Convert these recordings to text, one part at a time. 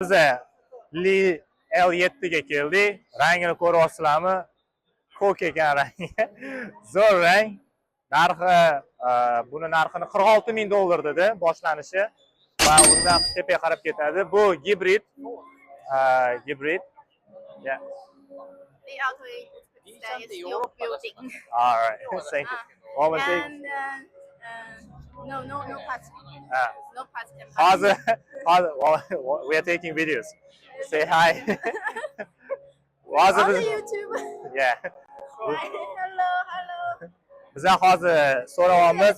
Biz Li L7 ga keldik. Rangini ko'ryapsizlarmi? Ko'k ekan rangi. Zo'r rang. Narxi buni narxini $46,000 dedi boshlanishi va undan tepaga qarab ketadi. Bu gibrid. Gibrid. Yeah. The auto is still building. All right. Thank you. And no plastic. No plastic. Hozir we are taking videos. Say hi. On the YouTube. Yeah. Hello. Biz hozir so'rayapmiz,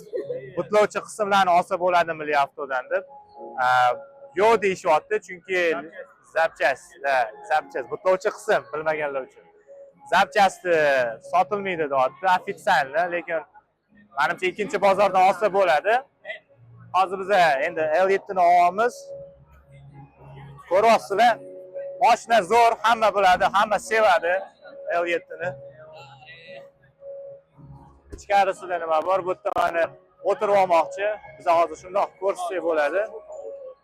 butlovchi qismlarni olsa bo'ladimi li avtodan deb. Yo'q deyishyapti, chunki zapchast, butlovchi qism bilmaganlar uchun. Zapchasti sotilmaydi deyapti, ofitsialni, lekin menimcha ikkinchi bozordan olsa bo'ladi. Hozir biz endi L7 ni olamiz. Ko'ryapsizlar, mashina zo'r, hamma biladi, hamma sevadi L7 ni. Ichkarisida nima bor? Bu yerda mana o'tirib olmoqchi. Biz hozir shundoq ko'rsatsak bo'ladi.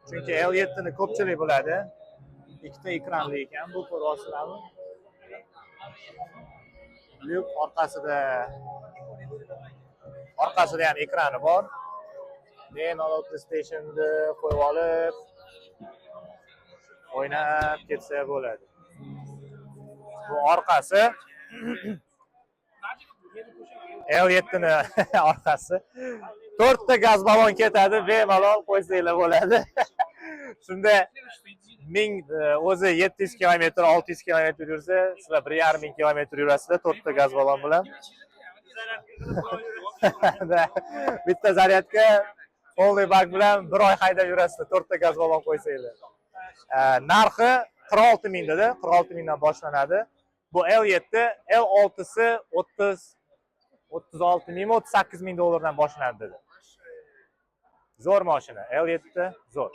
Chunki L7 ni ko'pchilik biladi. Ikkita ekranli ekan, bu ko'ryapsizlarmi? Lyuk orqasida ham ekrani bor. Bemalol PlayStation'ni qo'yib olib o'ynab ketsa bo'ladi. Bu orqasi. L7 ni orqasi. 4 ta gaz ballon ketadi, bemalol qo'ysanglar bo'ladi. Shunda o'zi 700 km, 600 km yursa, sizlar 1,5 km yurasizlar 4 ta gaz ballon bilan. Bitta zaryadga polniy bak bilan 1 oy haydab yurasizlar 4 ta gaz ballon qo'ysanglar. Narxi 46,000 dedi, 46,000 dan boshlanadi. Bu L7, L6si 36,000, 38,000 dollardan boshlanadi dedi. Zo'r mashina, L7 zo'r.